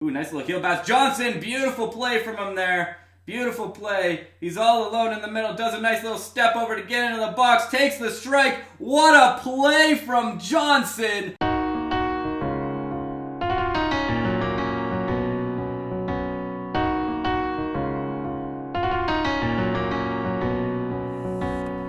Ooh, nice little heel pass. Johnson, beautiful play from him there. Beautiful play. He's all alone in the middle. Does a nice little step over to get into the box. Takes the strike. What a play from Johnson.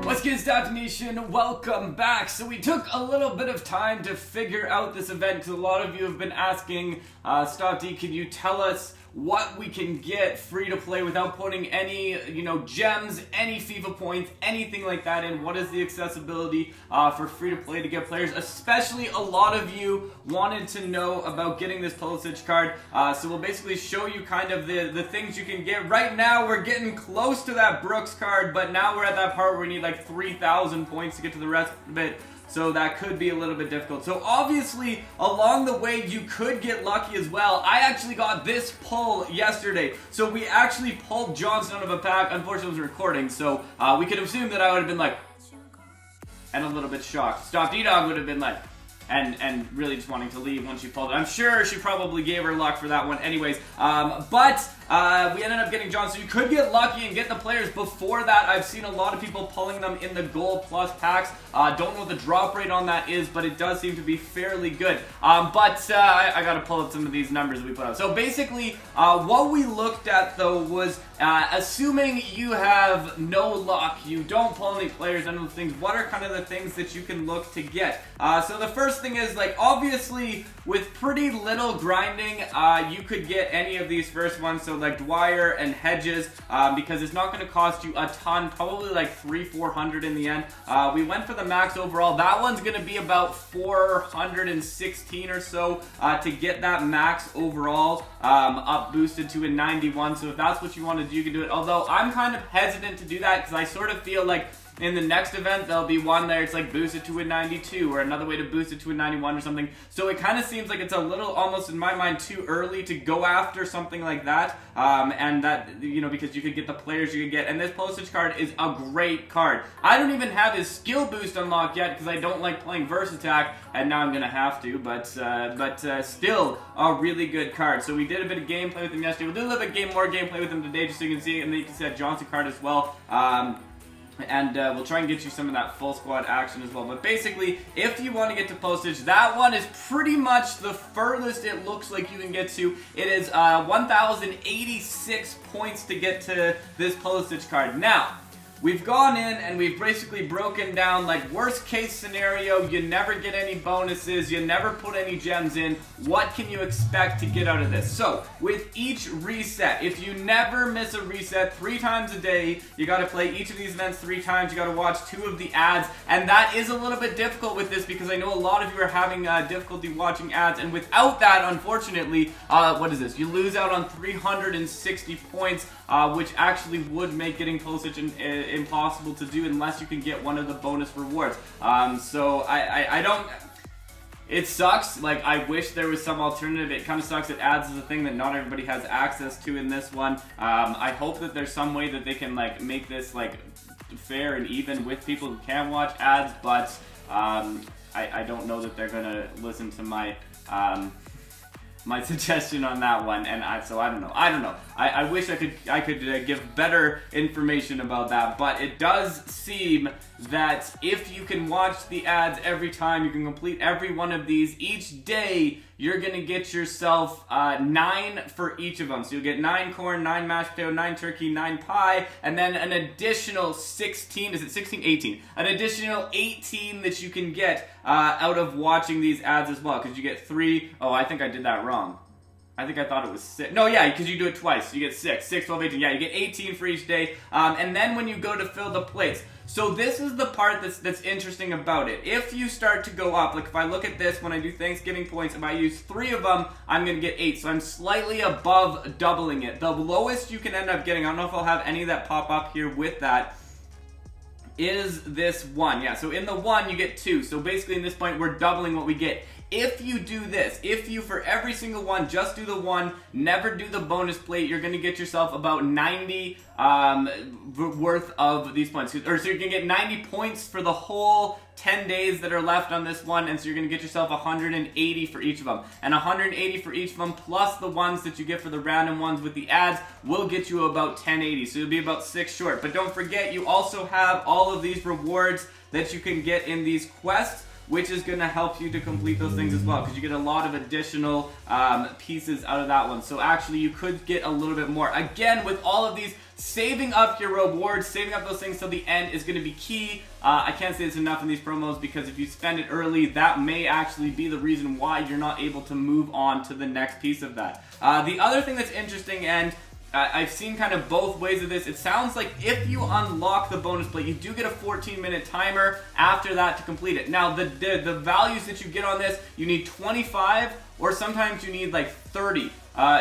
What's good, Stopde Nation? Welcome back. So we took a little bit of time to figure out this event because a lot of you have been asking, Stopde, can you tell us what we can get free to play without putting any, gems, any FIFA points, anything like that in? What is the accessibility for free to play to get players? Especially a lot of you wanted to know about getting this Pulisic card. So we'll basically show you kind of the things you can get. Right now we're getting close to that Brooks card, but now we're at that part where we need like 3,000 points to get to the rest of it. So that could be a little bit difficult. So obviously, along the way, you could get lucky as well. I actually got this pull yesterday. So we actually pulled Johnson out of a pack. Unfortunately, it was recording. So we could assume that I would have been like, and a little bit shocked. Stopde Dog would have been like, and really just wanting to leave when she pulled it. I'm sure she probably gave her luck for that one anyways. But we ended up getting Johnson. You could get lucky and get the players before that. I've seen a lot of people pulling them in the Gold Plus packs. Don't know what the drop rate on that is, but it does seem to be fairly good. I gotta pull up some of these numbers that we put out. So basically, what we looked at though was, assuming you have no luck, you don't pull any players, none of those things, what are kind of the things that you can look to get? So the first thing is, like, obviously, with pretty little grinding, you could get any of these first ones, so like Dwyer and Hedges, because it's not going to cost you a ton, probably like 300-400 in the end. We went for the max overall. That one's going to be about 416 or so to get that max overall up boosted to a 91. So if that's what you want to do, you can do it. Although I'm kind of hesitant to do that because I sort of feel like in the next event, there'll be one there, it's like boosted to a 92, or another way to boost it to a 91 or something. So it kind of seems like it's a little, almost in my mind, too early to go after something like that. And that, because you could get the players you could get. And this Pulisic card is a great card. I don't even have his skill boost unlocked yet because I don't like playing Verse Attack, and now I'm going to have to. But still a really good card. So we did a bit of gameplay with him yesterday. We'll do a little bit more gameplay with him today just so you can see it. And then you can see that Johnson card as well. And we'll try and get you some of that full squad action as well. But basically, if you want to get to Pulisic, that one is pretty much the furthest it looks like you can get to. It is 1,086 points to get to this Pulisic card. Now, we've gone in and we've basically broken down, like, worst case scenario, you never get any bonuses, you never put any gems in. What can you expect to get out of this? So, with each reset, if you never miss a reset 3 times a day, you gotta play each of these events 3 times, you gotta watch 2 of the ads, and that is a little bit difficult with this because I know a lot of you are having difficulty watching ads, and without that, unfortunately, what is this? You lose out on 360 points, which actually would make getting Pulisic impossible to do unless you can get one of the bonus rewards. So I don't... It sucks. Like, I wish there was some alternative. It kind of sucks that ads is a thing that not everybody has access to in this one. I hope that there's some way that they can, like, make this, like, fair and even with people who can watch ads, but I don't know that they're gonna listen to my my suggestion on that one, and so I don't know. I wish I could give better information about that, but it does seem that if you can watch the ads every time, you can complete every one of these each day, you're gonna get yourself 9 for each of them. So you'll get 9 corn, 9 mashed potato, 9 turkey, 9 pie, and then an additional 16, is it 16? 18. An additional 18 that you can get out of watching these ads as well, because you get 3, oh, I think I did that wrong. I think I thought it was 6. No, yeah, because you do it twice. You get 6, 12, 18. Yeah, you get 18 for each day. And then when you go to fill the plates, so this is the part that's interesting about it. If you start to go up, like if I look at this, when I do Thanksgiving points, if I use 3 of them, I'm going to get 8. So I'm slightly above doubling it. The lowest you can end up getting, I don't know if I'll have any that pop up here with that, is this 1. Yeah, so in the 1 you get 2. So basically in this point we're doubling what we get. If you do this, if you for every single one just do the one, never do the bonus plate, you're going to get yourself about 90 worth of these points. Or so you're going to get 90 points for the whole 10 days that are left on this one, and so you're going to get yourself 180 for each of them. And 180 for each of them, plus the ones that you get for the random ones with the ads, will get you about 1080. So you'll be about 6 short. But don't forget, you also have all of these rewards that you can get in these quests, which is going to help you to complete those things as well, because you get a lot of additional pieces out of that one. So actually, you could get a little bit more. Again, with all of these, saving up your rewards, saving up those things till the end is going to be key. I can't say it's enough in these promos, because if you spend it early, that may actually be the reason why you're not able to move on to the next piece of that. The other thing that's interesting, and I've seen kind of both ways of this. It sounds like if you unlock the bonus plate, you do get a 14-minute timer after that to complete it. Now, the values that you get on this, you need 25, or sometimes you need like 30.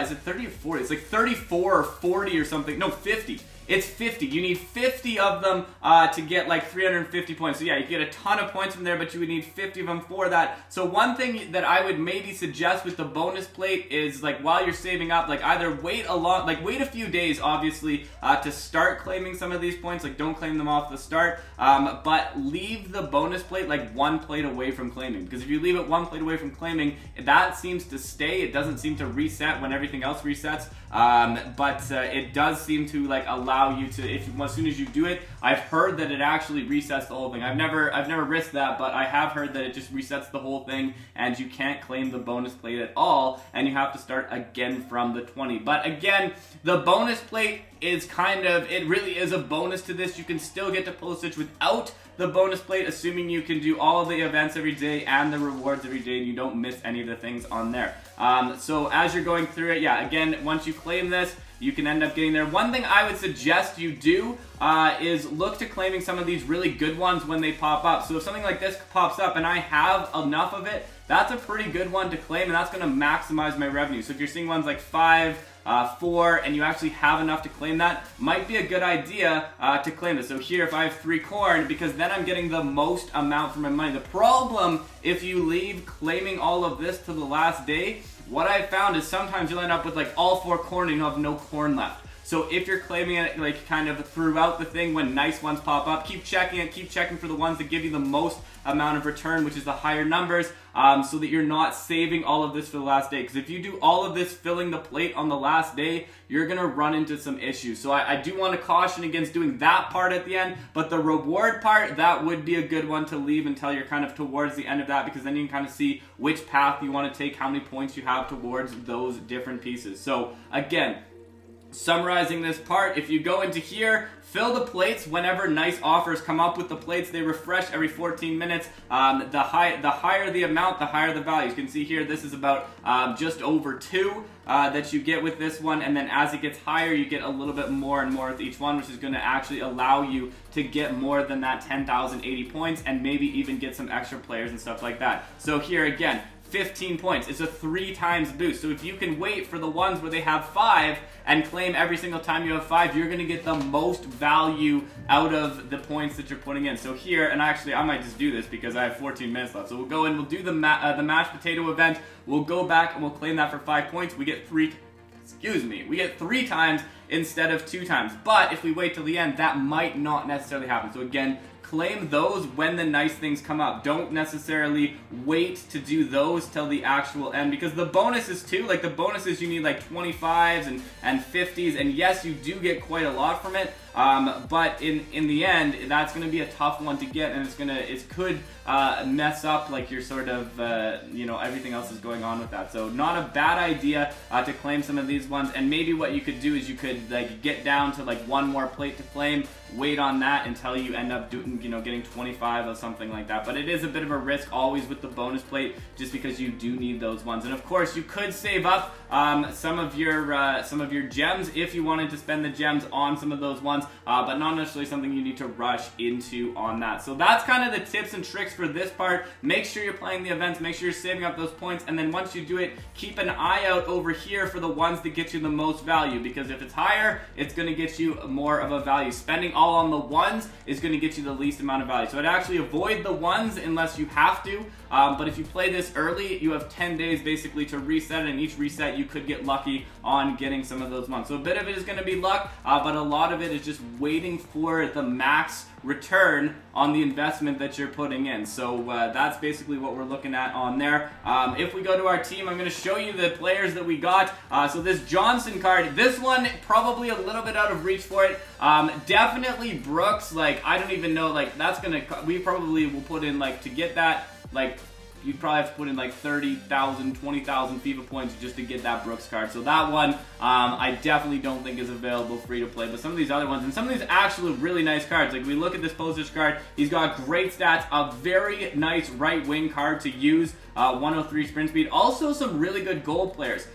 Is it 30 or 40? It's like 34 or 40 or something. No, 50. It's 50. You need 50 of them to get like 350 points. So yeah, you get a ton of points from there, but you would need 50 of them for that. So one thing that I would maybe suggest with the bonus plate is, like, while you're saving up, like, either wait a few days, obviously, to start claiming some of these points. Like, don't claim them off the start, but leave the bonus plate like one plate away from claiming. Because if you leave it one plate away from claiming, that seems to stay. It doesn't seem to reset when everything else resets. But it does seem to like allow you to, as soon as you do it, I've heard that it actually resets the whole thing. I've never risked that, but I have heard that it just resets the whole thing, and you can't claim the bonus plate at all, and you have to start again from the 20. But again, the bonus plate is it really is a bonus to this. You can still get to Pulisic without the bonus plate, assuming you can do all of the events every day and the rewards every day, and you don't miss any of the things on there. So as you're going through it, yeah, again, once you claim this, you can end up getting there. One thing I would suggest you do is look to claiming some of these really good ones when they pop up. So if something like this pops up and I have enough of it, that's a pretty good one to claim, and that's going to maximize my revenue. So if you're seeing ones like 5, 4, and you actually have enough to claim that, might be a good idea to claim this. So here, if I have 3 corn, because then I'm getting the most amount for my money. The problem, if you leave claiming all of this to the last day, what I've found is sometimes you'll end up with like all 4 corn and you'll have no corn left. So if you're claiming it like kind of throughout the thing, when nice ones pop up, keep checking it, keep checking for the ones that give you the most amount of return, which is the higher numbers, so that you're not saving all of this for the last day. Because if you do all of this filling the plate on the last day, you're going to run into some issues. So I do want to caution against doing that part at the end, but the reward part, that would be a good one to leave until you're kind of towards the end of that, because then you can kind of see which path you want to take, how many points you have towards those different pieces. So again, summarizing this part, if you go into here, fill the plates whenever nice offers come up with the plates. They refresh every 14 minutes. The higher the amount, the higher the value. You can see here, this is about just over 2 that you get with this one, and then as it gets higher, you get a little bit more and more with each one, which is going to actually allow you to get more than that 10,080 points, and maybe even get some extra players and stuff like that. So here again, 15 points. It's a 3 times boost. So if you can wait for the ones where they have 5 and claim every single time you have 5, you're going to get the most value out of the points that you're putting in. So here, and actually I might just do this because I have 14 minutes left. So we'll go in, we'll do the mashed potato event. We'll go back and we'll claim that for 5 points. We get 3 times instead of 2 times. But if we wait till the end, that might not necessarily happen. So again, claim those when the nice things come up. Don't necessarily wait to do those till the actual end, because the bonuses too, like the bonuses, you need like 25s and 50s, and yes, you do get quite a lot from it, but in the end, that's going to be a tough one to get, and it could mess up like your sort of everything else is going on with that. So not a bad idea to claim some of these ones, and maybe what you could do is you could like get down to like 1 more plate to claim, wait on that until you end up getting 25 or something like that. But it is a bit of a risk always with the bonus plate, just because you do need those ones. And of course, you could save up some of your gems if you wanted to spend the gems on some of those ones, but not necessarily something you need to rush into on that. So that's kind of the tips and tricks for this part. Make sure you're playing the events, make sure you're saving up those points, and then once you do it, keep an eye out over here for the ones that get you the most value, because if it's higher, it's going to get you more of a value. Spending all on the ones is going to get you the least amount of value. So I'd actually avoid the ones unless you have to. But if you play this early, you have 10 days basically to reset, and each reset you could get lucky on getting some of those ones. So a bit of it is going to be luck, but a lot of it is just waiting for the max return on the investment that you're putting in. So that's basically what we're looking at on there. If we go to our team, I'm going to show you the players that we got. So this Johnson card, this one probably a little bit out of reach for it. Definitely Brooks, like I don't even know, like that's gonna, we probably will put in, like, to get that, like you'd probably have to put in like 30,000, 20,000 FIFA points just to get that Brooks card. So that one, I definitely don't think is available free to play. But some of these other ones, and some of these actually really nice cards. Like we look at this Pulisic card, he's got great stats, a very nice right wing card to use, 103 sprint speed. Also some really good goal players.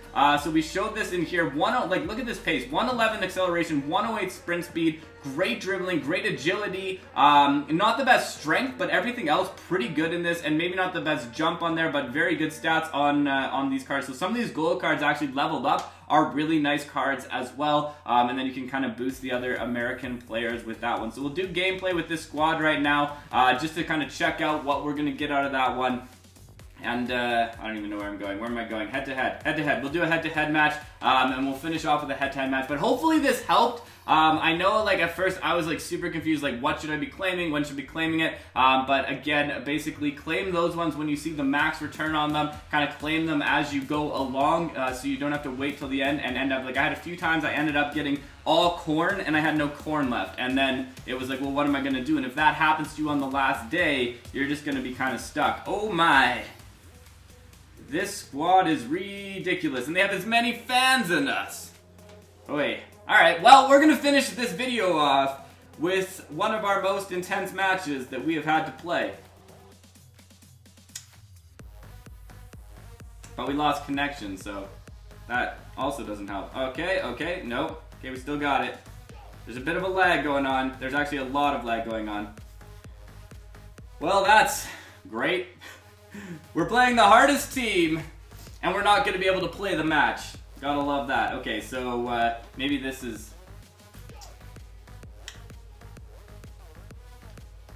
So we showed this in here. Like look at this pace, 111 acceleration, 108 sprint speed, great dribbling, great agility. Not the best strength, but everything else pretty good in this, and maybe not the best jump on there, but very good stats on these cards. So some of these gold cards actually leveled up are really nice cards as well, and then you can kind of boost the other American players with that one. So we'll do gameplay with this squad right now, just to kind of check out what we're going to get out of that one. And I don't even know where I'm going. Where am I going? Head to head. Head to head. We'll do a head-to-head match, and we'll finish off with a head-to-head match. But hopefully this helped. I know, like, at first I was, like, super confused, like, what should I be claiming? When should I be claiming it? But again, basically claim those ones when you see the max return on them. Kind of claim them as you go along, so you don't have to wait till the end and end up, like, I had a few times I ended up getting all corn and I had no corn left. And then it was like, well, what am I going to do? And if that happens to you on the last day, you're just going to be kind of stuck. Oh my. This squad is ridiculous, and they have as many fans in us. Oh wait. Alright, well, we're gonna finish this video off with one of our most intense matches that we have had to play. But we lost connection, so that also doesn't help. Okay, nope. Okay, we still got it. There's a bit of a lag going on. There's actually a lot of lag going on. Well, that's great. We're playing the hardest team, and we're not going to be able to play the match. Gotta love that. Okay, so maybe this is...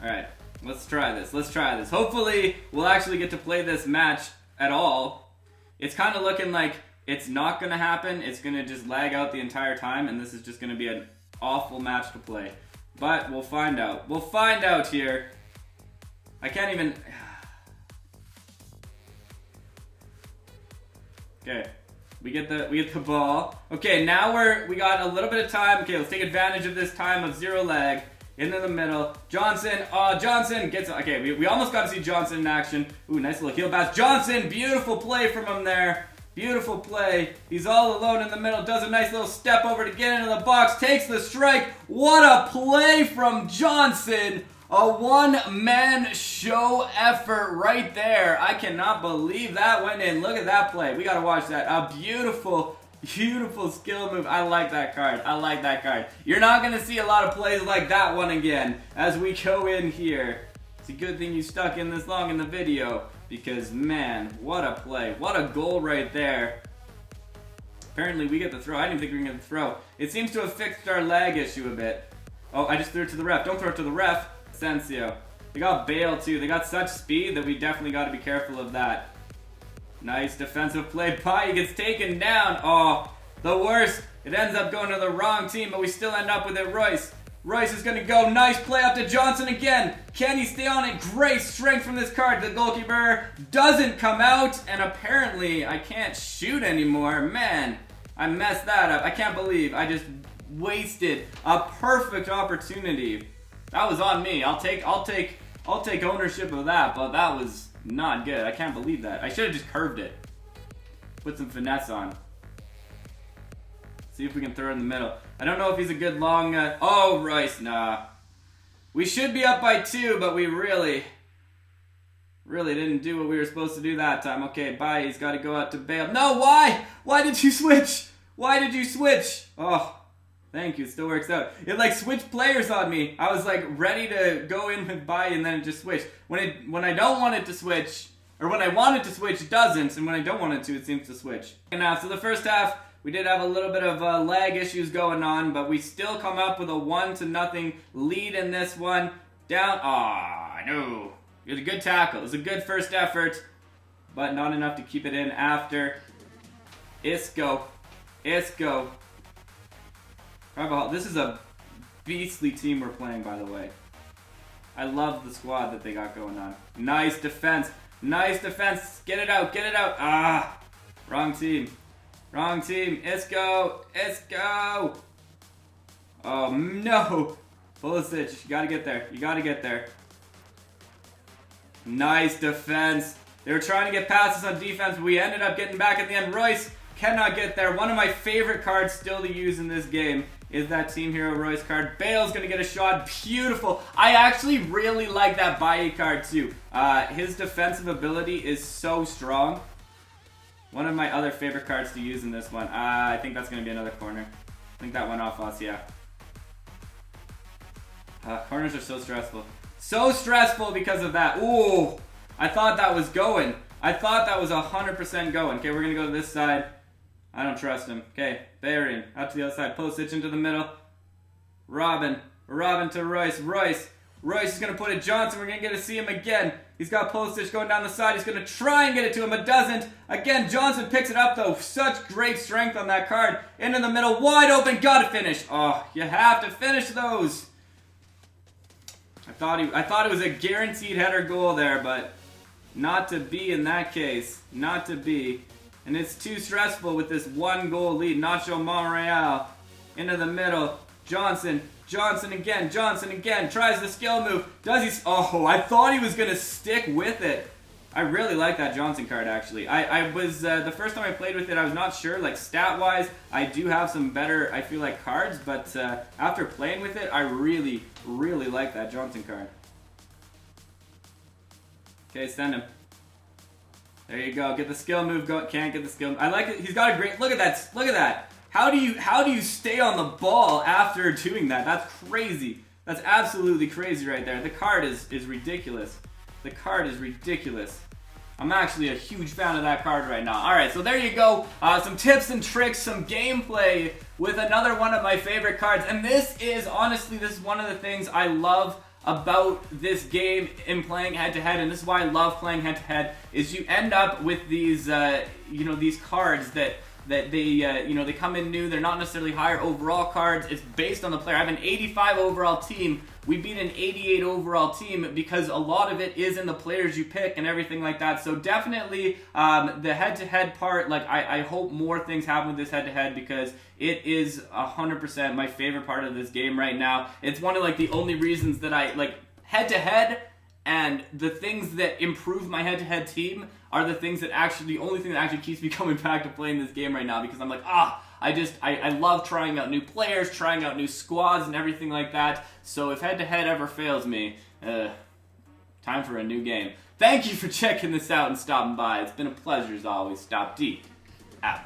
Alright, let's try this. Let's try this. Hopefully, we'll actually get to play this match at all. It's kind of looking like it's not going to happen. It's going to just lag out the entire time, and this is just going to be an awful match to play. But we'll find out. We'll find out here. I can't even... Okay, we get the ball. Okay, now we got a little bit of time. Okay, let's take advantage of this time of zero lag. Into the middle. Johnson. Johnson gets. Okay, we almost got to see Johnson in action. Ooh, nice little heel pass. Johnson, beautiful play from him there. Beautiful play. He's all alone in the middle. Does a nice little step over to get into the box. Takes the strike. What a play from Johnson. A one-man show effort right there. I cannot believe that went in. Look at that play. We got to watch that. A beautiful, beautiful skill move. I like that card. I like that card. You're not going to see a lot of plays like that one again as we go in here. It's a good thing you stuck in this long in the video because, man, what a play. What a goal right there. Apparently, we get the throw. I didn't think we were going to get the throw. It seems to have fixed our lag issue a bit. Oh, I just threw it to the ref. Don't throw it to the ref. Sensio. They got Bale too. They got such speed that we definitely got to be careful of that. Nice defensive play by. He gets taken down. Oh, the worst. It ends up going to the wrong team, but we still end up with it. Royce. Royce is going to go. Nice play up to Johnson again. Can he stay on it? Great strength from this card. The goalkeeper doesn't come out, and apparently I can't shoot anymore. Man, I messed that up. I can't believe I just wasted a perfect opportunity. That was on me. I'll take ownership of that, but that was not good. I can't believe that. I should have just curved it. Put some finesse on. See if we can throw it in the middle. I don't know if he's a good long... oh, Royce, nah. We should be up by 2, but we really didn't do what we were supposed to do that time. Okay, bye. He's got to go out to Bale. No, why? Why did you switch? Why did you switch? Oh. Thank you, it still works out. It like switched players on me. I was like ready to go in with buy and then it just switched. When I don't want it to switch, or when I want it to switch, it doesn't, and when I don't want it to, it seems to switch. And now, so the first half, We did have a little bit of lag issues going on, but we still come up with a 1-0 lead in this one. Down. Aw, no. It was a good tackle. It was a good first effort, but not enough to keep it in after. Isco. Isco. This is a beastly team we're playing, by the way. I love the squad that they got going on. Nice defense. Nice defense. Get it out. Get it out. Ah. Wrong team. Wrong team. Isco. Isco. Oh, no. Pulisic. You got to get there. You got to get there. Nice defense. They were trying to get passes on defense, but we ended up getting back at the end. Royce cannot get there. One of my favorite cards still to use in this game is that Team Hero Royce card. Bale's going to get a shot. Beautiful. I actually really like that Bailly card too. His defensive ability is so strong. One of my other favorite cards to use in this one. I think that's going to be another corner. I think that went off us, yeah. Corners are so stressful. So stressful because of that. Ooh, I thought that was going. I thought that was 100% going. Okay, we're going to go to this side. I don't trust him. Okay, Bayern out to the other side. Pulisic into the middle. Robin to Royce. Royce is going to put it Johnson. We're going to get to see him again. He's got Pulisic going down the side. He's going to try and get it to him, but doesn't. Again, Johnson picks it up, though. Such great strength on that card. Into the middle, wide open. Got to finish. Oh, you have to finish those. I thought it was a guaranteed header goal there, but not to be in that case. Not to be. And it's too stressful with this 1-goal lead. Nacho Monreal into the middle. Johnson again. Tries the skill move. Does he? Oh, I thought he was going to stick with it. I really like that Johnson card, actually. I was, the first time I played with it, I was not sure. Like, stat-wise, I do have some better, I feel like, cards. But after playing with it, I really, really like that Johnson card. Okay, send him. There you go. Get the skill move. Can't get the skill move. I like it. He's got a great... Look at that. Look at that. How do you stay on the ball after doing that? That's crazy. That's absolutely crazy right there. The card is ridiculous. The card is ridiculous. I'm actually a huge fan of that card right now. Alright, so there you go. Some tips and tricks, some gameplay with another one of my favorite cards. And this is one of the things I love about this game in playing head-to-head, and this is why I love playing head-to-head, is you end up with these, these cards that they come in new. They're not necessarily higher overall cards. It's based on the player. I have an 85 overall team. We beat an 88 overall team because a lot of it is in the players you pick and everything like that. So definitely the head-to-head part, like I hope more things happen with this head-to-head because it is 100% my favorite part of this game right now. It's one of like the only reasons that I like head-to-head, and the things that improve my head-to-head team are the things that the only thing that actually keeps me coming back to playing this game right now, because I'm like, I love trying out new players, trying out new squads and everything like that. So if head-to-head ever fails me, time for a new game. Thank you for checking this out and stopping by. It's been a pleasure as always. Stopde out.